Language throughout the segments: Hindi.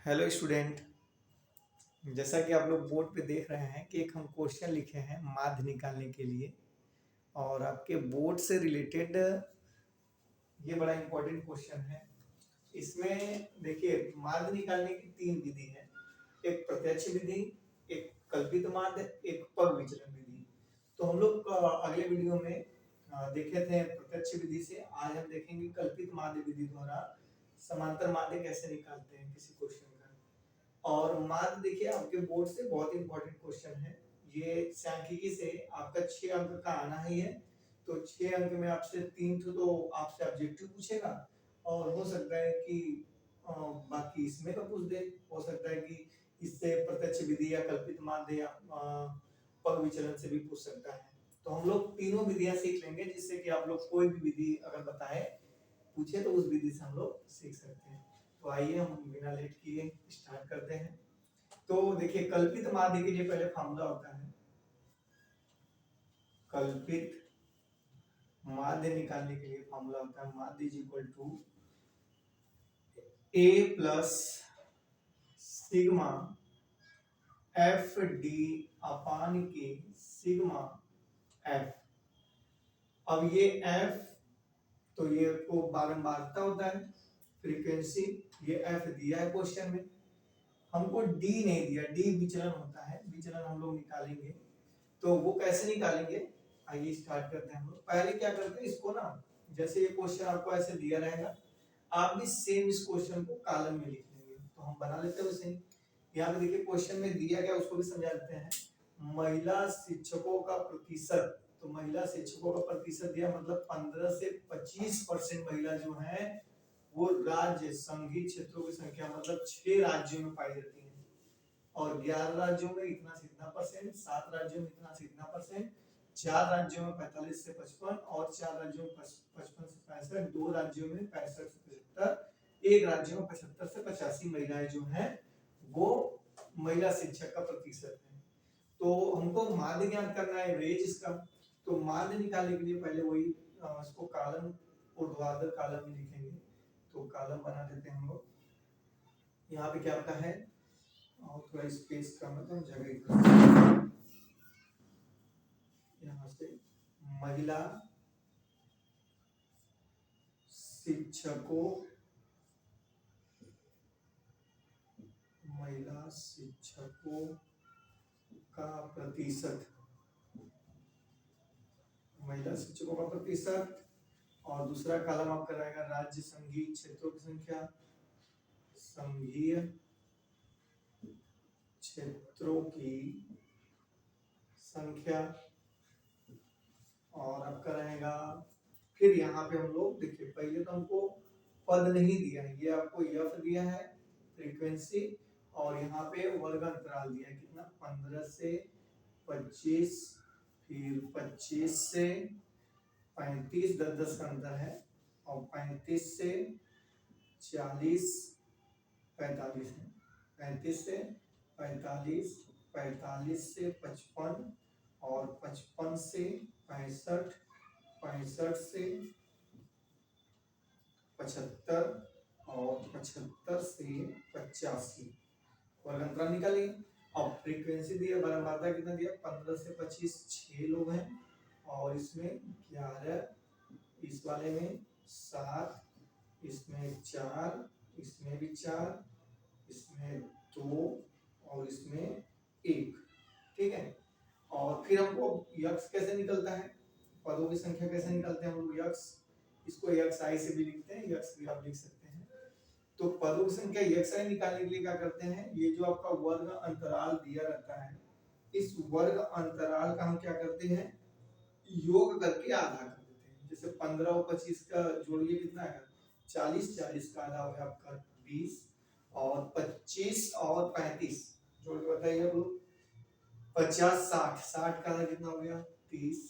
Hello student. जैसा कि आप लोग बोर्ड पे देख रहे हैं कि एक हम क्वेश्चन लिखे हैं माध्य निकालने के लिए और आपके बोर्ड से रिलेटेड ये बड़ा इंपॉर्टेंट क्वेश्चन है। इसमें देखिए माध्य निकालने की तीन विधि है, एक प्रत्यक्ष विधि, एक कल्पित माध्य, एक पग विचलन विधि। तो हम लोग अगले वीडियो में देखे थे प्रत्यक्ष विधि से, आज हम देखेंगे कल्पित माध्य विधि द्वारा समांतर माध्य कैसे निकालते हैं किसी क्वेश्चन का। और माध्य देखिए आपके बोर्ड से बहुत इंपॉर्टेंट क्वेश्चन है। ये सांख्यिकी से आपका 6 अंक का आना ही है। तो 6 अंक में आपसे 3 तो आपसे ऑब्जेक्टिव पूछेगा और हो सकता है कि बाकी इसमें का पूछ दे। हो सकता है कि इससे प्रत्यक्ष विधि या कल्पित माध्य या पग विचलन से भी पूछ सकता है। तो हम लोग तीनों विधियां सीख लेंगे जिससे कि आप लोग कोई भी विधि अगर बताए पूछे तो उस विधि से हम लोग सीख सकते हैं। तो आइए हम बिना लेट किए स्टार्ट करते हैं। तो देखिए कल्पित माध्य के लिए पहले फॉर्मूला होता है, कल्पित माध्य निकालने के लिए फॉर्मूला होता है माध्य is equal to A plus sigma F D upon के सिग्मा एफ। अब ये एफ तो ये को बारंबारता होता है, फ्रीक्वेंसी, ये एफ दिया है क्वेश्चन में, हमको डी नहीं दिया, डी विचलन होता है, विचलन हम लोग निकालेंगे। तो वो कैसे निकालेंगे आइए स्टार्ट करते हैं। हम लोग पहले क्या करते हैं, इसको ना जैसे ये क्वेश्चन आपको ऐसे दिया रहेगा आप भी सेम इस क्वेश्चन को कॉलम में लिख लेंगे। तो हम बना लेते हैं वैसे ही। यहाँ पे देखिए क्वेश्चन में दिया गया उसको भी समझा देते हैं। महिला शिक्षकों का प्रतिशत, तो महिला शिक्षकों का प्रतिशत दिया मतलब 15 से 25% महिला जो है वो राज्य संघीय क्षेत्रों की संख्या मतलब 6 राज्यों में पाई जाती है और 11 राज्यों में इतना से इतना परसेंट, 7 राज्यों में इतना से इतना परसेंट, 4 राज्यों में 45 से 55 और 4 राज्यों में 55 से 65, 2 राज्यों में 65 से 75, एक राज्य में 75 से 85 महिलाएं जो हैं वो महिला शिक्षक का प्रतिशत है। तो हमको माध्य ज्ञात करना है, रेंज इसका। तो माध्य निकालने के लिए पहले वही इसको कॉलम ऊर्ध्वाधर कॉलम में लिखेंगे। तो कॉलम बना देते हैं हम लोग। यहाँ पे क्या होता है और थोड़ा स्पेस का मतलब जगह, यहाँ से महिला शिक्षकों, महिला शिक्षकों का प्रतिशत, महिला शिक्षकों का प्रतिशत। और दूसरा कॉलम आपका रहेगा राज्य संघीय क्षेत्रों की संख्या, संघीय क्षेत्रों की संख्या। और आपका रहेगा फिर यहाँ पे हम लोग देखिए पहले तो हमको पद नहीं दिया है, ये आपको एफ दिया है फ्रीक्वेंसी और यहाँ पे वर्ग अंतराल दिया है कितना 15 से 25, फिर 25 से 35, 10-10 का अंतर है और 35 से 40, 45 है, 35 से 45, 45 से 55 और 55 से 65, 65 से 75 और 75 से 85 वर्ग अंतराल निकालिए। अब फ्रीक्वेंसी दिया, बारंबारता कितना दिया 15 से 25, 6 लोग हैं और इसमें 11, इस वाले में 7, इसमें 4, इसमें भी 4, इसमें 2 और इसमें 1। ठीक है। और फिर हमको यक्स कैसे निकलता है, पदों की संख्या कैसे निकलते हैं हम लोग, यक्स, इसको यक्स आई से भी लिखते हैं, यक्स भी आप लिख सकते हैं। तो पदों की संख्या यक्स आई निकालने के लिए क्या करते हैं, ये जो आपका वर्ग अंतराल दिया रहता है इस वर्ग अंतराल का हम क्या करते हैं योग करके आधा कर देते हैं। जैसे 15 और 25 का जोड़िए कितना है 40, 40 का आधा हो गया आपका 20 और 25 और 35 जोड़ के बताइए आप लोग 50, 60, 60 का आधा कितना हो गया 30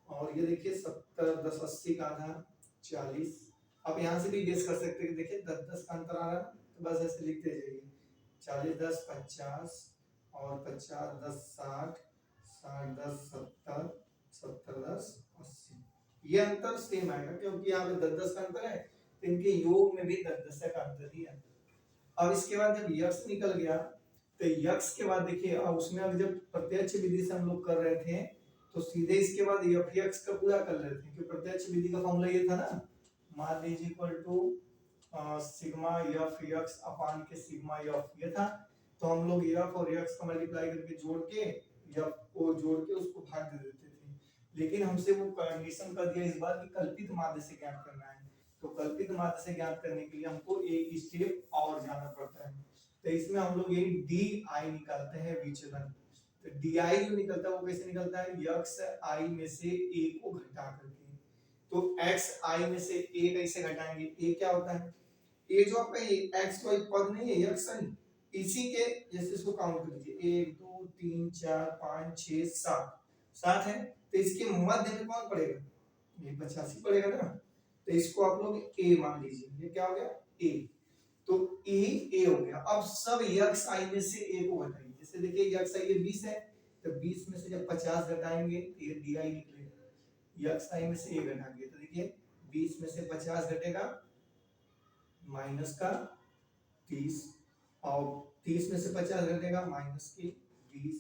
और ये देखिए 70, 10, 80 का आधा 40। अब यहाँ से भी गेस कर सकते हैं कि देखिए 10-10 का अंतर आ रहा है तो बस ऐसे लिखते जाइए 40, 10, 50 और 50, 10, 60, 60, 10, 70, 70, 10, 80। ये अंतर सेम आएगा क्योंकि यहाँ पे 10-10 का अंतर है तो इनके योग में भी 10-10 का अंतर ही है। अब इसके बाद जब यक्स निकल गया तो यक्स के बाद देखिए अब उसमें अब जब प्रत्यक्ष विधि से हम लोग कर रहे थे तो सीधे इसके बाद एफ यक्स का पूरा कर लेते हैं, क्योंकि प्रत्यक्ष विधि का फॉर्मूला ये था ना, मान लीजिए इक्वल टू सिग्मा एफ यक्स अपान के सिग्मा एफ, ये था। तो हम लोग एफ और यक्स का मल्टीप्लाई करके जोड़ के एफ को जोड़ के उसको भाग दे देते थे, लेकिन हमसे वो कंडीशन कर दिया इस बार कि कल्पित माध्य से ज्ञात करना है। तो कल्पित माध्य से ज्ञात करने के लिए हमको एक स्टेप और जाना पड़ता है। तो इसमें हम लोग यही डी आई निकालते हैं विचलन। तो डी आई जो निकलता है वो कैसे निकलता है, यक्स आई में से ए को घटा करके। तो एक्स आई में से ए कैसे घटाएंगे, ए क्या होता है, ए जो आपका ये एक्स वाई पद नहीं है यक्स आई, इसी के जैसे इसको काउंट कर लीजिए 1 2 3 4 5 6 7 7 है। तो इसके मध्य में कौन पड़ेगा, ये 85 पड़ेगा ना। तो इसको आप लोग ए मान लीजिए, ये क्या हो गया ए। तो ए हो गया। अब सब यक्स आई में से ए को घटाइए, जैसे देखिए यक्स आई ये 20 है, तो 20 में से जब 50 घटाएंगे तो ये डी आई निकलेगा। यक्स आई में से ए घटाएंगे तो देखिए 20 में से 50 घटेगा माइनस का 30, और 30 में से 50 घटेगा माइनस के 20,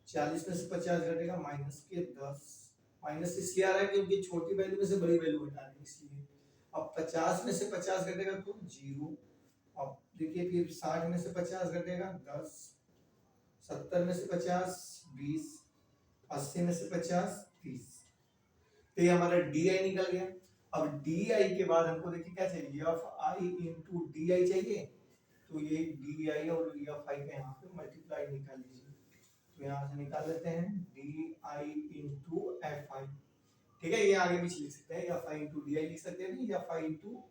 40 में से 50 घटेगा माइनस के 10। माइनस इसलिए आ रहा है क्योंकि छोटी वैल्यू में से बड़ी वैल्यू घटा रहे हैं इसलिए। अब 50 में से 50 घटेगा तो 0। अब देखिए फिर 60 में से 50 घटेगा 10, 70 में से 50 20, 80 में से 50 30। तो ये हमारा डी आई निकल गया। अब डी आई के बाद हमको देखिए क्या चाहिए, F I into D I चाहिए। तो ये डी आई और एफ आई का यहाँ पे मल्टीप्लाई निकाल लीजिए। तो यहाँ से निकाल लेते हैं D I into F I, ठीक है। ये आगे भी लिख सकते हैं, F I into D I लिख सकते हैं, F I into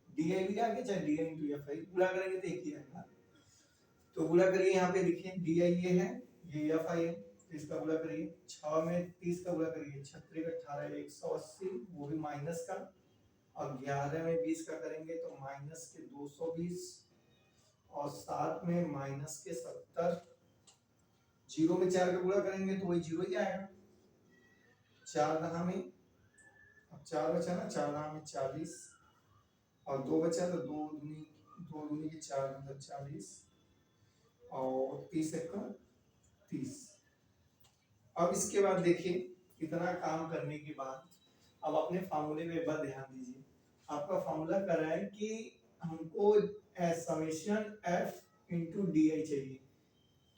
D I भी आगे, चाहे D I into F I, पूरा करेंगे तो एक ही आएगा। तो गुणा करिए, यहाँ पे देखिए डी आई ये है, ये एफ आई है, तो इसका गुणा करिए 6 में 30 का गुणा करिए 36 18 180, वो भी माइनस का, और 11 में 20 का करेंगे तो माइनस के 220, और 7 में माइनस के 70, 0 में 4 का गुणा करेंगे तो वही 0 ही आएगा। 4 दहा में, अब 4 बचा ना, 4 दहा में 40, और 2 बचा तो 2 दूनी के 4 मतलब 40, और 30 एक 30। अब इसके बाद देखिए इतना काम करने के बाद अब अपने फार्मूले में एक बार ध्यान दीजिए। आपका फार्मूला कर रहा है कि हमको summation F into D I चाहिए।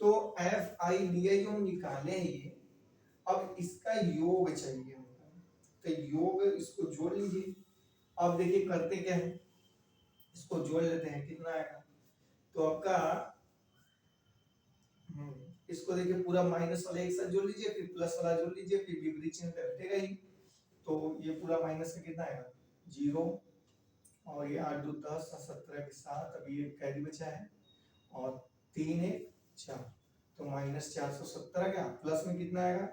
तो एफ आई डी आई जो हम निकाले हैं ये, अब इसका योग चाहिए हमको। तो योग इसको जोड़ लीजिए। अब देखिए करते क्या है, इसको जोड़ लेते हैं, कितना आएगा। तो आपका इसको देखिए पूरा माइनस वाला एक साथ जोड़ लीजिए, फिर प्लस वाला जोड़ लीजिए, फिर विपरीत चिन्ह बैठेगा ही। तो ये पूरा माइनस का कितना आएगा 0, और ये 8 2 10 और 17 के साथ अभी ये कैरी बचा है, और 3 1 4, तो माइनस 417 क्या, प्लस में कितना आएगा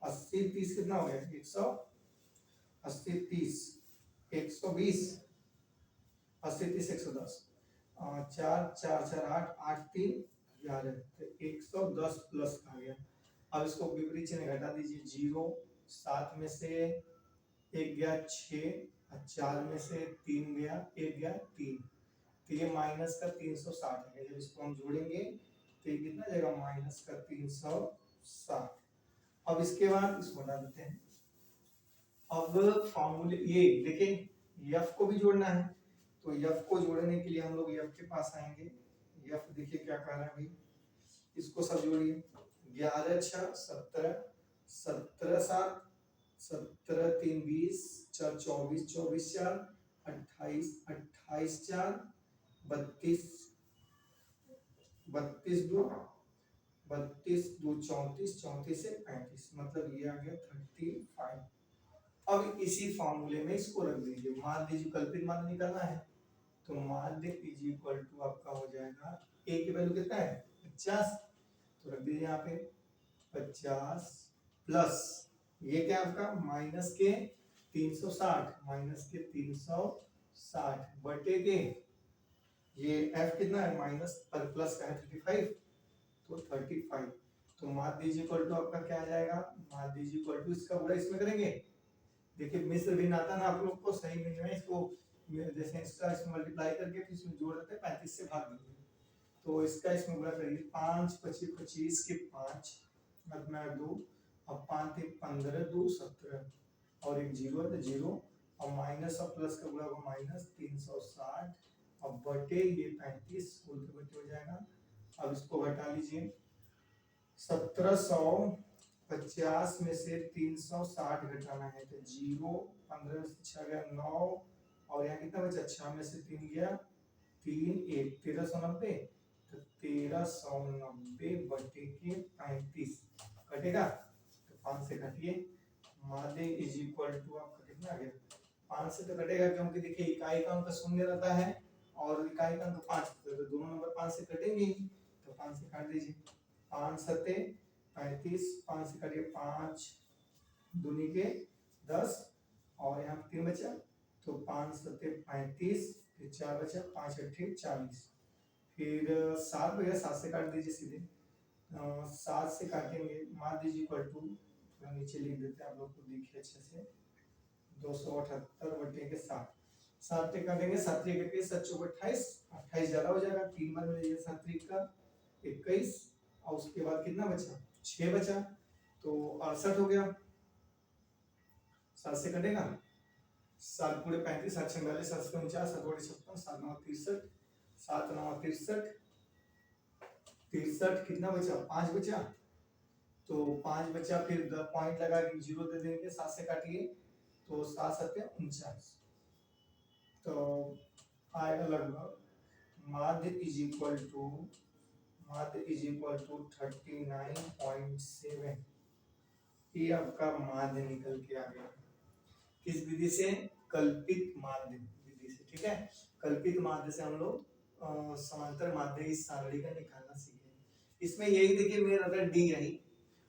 80 30 कितना हो गया 180 30 120, 80 30 110, 4 4 4 8 8 3 11, तो 110 प्लस आ गया। अब इसको विपरीत चिन्ह घटा दीजिए, 0 7 में से 1 गया 6, और 4 में से 3 गया 1 गया 3, तो ये माइनस का 360 है। जब इसको हम जोड़ेंगे तो ये कितना जाएगा माइनस का 360। अब इसके बाद इसको हटा देते हैं। अब फॉर्मूले ये देखें एफ को भी जोड़ना है, तो एफ को जोड़ने के लिए हम लोग एफ के पास आएंगे। एफ देखिए क्या कह रहा है भाई, इसको सब जोड़िए, 11 6 17, 17 7 17 3 20 4 24 24 4 28 28 4 32 32 2 32 2 34 34 से 35, मतलब ये आ गया 35। अब इसी फॉर्मूले में इसको रख दीजिए। मान लीजिए कल्पित मान निकालना है, तो माध्य इज इक्वल टू आपका हो जाएगा ए की वैल्यू कितना है 50, तो रख दीजिए यहाँ पे 50 प्लस ये क्या आपका माइनस के 360, माइनस के 360 बटे के ये एफ कितना है माइनस पर प्लस का है 35, तो 35। तो माध्य इज इक्वल टू आपका क्या आ जाएगा, माध्य इज इक्वल टू इसका पूरा इसमें करेंगे। देखिए मिश्र भिन्न आता ना आप लोग को, सही नहीं है इसको, जैसे इसका इसमें मल्टीप्लाई करके फिर इसमें जोड़ देते हैं 35 से भाग दीजिए, तो इसका इसमें गुणा करिए, 5 25 25 के 5 अपना 2 और 5 1 15 2 17 और एक जीरो है तो जीरो और माइनस और प्लस का गुणा होगा माइनस 360 और बटे ये 35 कुल के बटे हो जाएगा। अब इसको घटा लीजिए, 1750 में से 360 घटाना है तो जीरो, 15 में से 6 गया 9 और यहाँ कितना बचा, 6 में से 3 गया 3 1 1390 तो 1390 बटे के 35 कटेगा तो 5 से घटिए, मादे इज इक्वल टू आपका कितना आ गया 5 से तो कटेगा क्योंकि देखिए इकाई का अंक शून्य रहता है और इकाई का अंक 5 तो दोनों नंबर 5 से कटेंगे ही, तो 5 से काट दीजिए, 5 सते 35, 5 से काटिए 5 दूनी के 10 और यहाँ 3 बचा तो 5 सते 35 फिर 4 बचा 5 अट्ठे 40 फिर 7 बचा 7 से काट दीजिए सीधे, 7 से काटेंगे मान दीजिए इक्वल टू थोड़ा नीचे लिख देते हैं आप लोग को दिखे अच्छे से 278 बटे के 7 7 से काटेंगे 7 3 21 7 चौक 28 28 ज्यादा हो जाएगा 3 बार में 7 3 का 21 और उसके बाद कितना बचा 6 बचा तो 68 हो गया, 7 से कटेगा 7 पूरे 35 7 46 7 49 7 बटे 56 7 9 63 7 9 63 63 कितना बचा 5 बचा तो 5 बचा फिर पॉइंट लगा के जीरो दे देंगे 7 से काटिए तो 7 7 49 तो आएगा लगभग माध्य इज इक्वल टू 39.7 ये आपका माध्य निकल के आ गया किस विधि से, कल्पित माध्य विधि से। ठीक है, कल्पित माध्य से हम लोग समांतर माध्य इस सारणी का निकालना सीखे। इसमें यही देखिए मेन रहता है डी आई,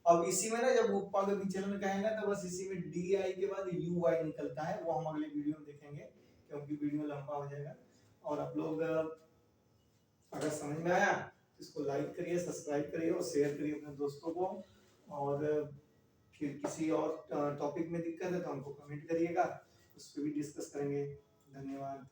अब इसी में ना जब उत्पाद विचलन कहेंगे तो बस इसी में डी आई के बाद यू आई निकलता है, वो हम अगले वीडियो में देखेंगे क्योंकि वीडियो लंबा हो जाएगा। और आप लोग अगर समझ में आया तो इसको लाइक करिए, सब्सक्राइब करिए और शेयर करिए अपने दोस्तों को, और फिर किसी और टॉपिक में दिक्कत है तो हमको कमेंट करिएगा, उस पर भी डिस्कस करेंगे। धन्यवाद।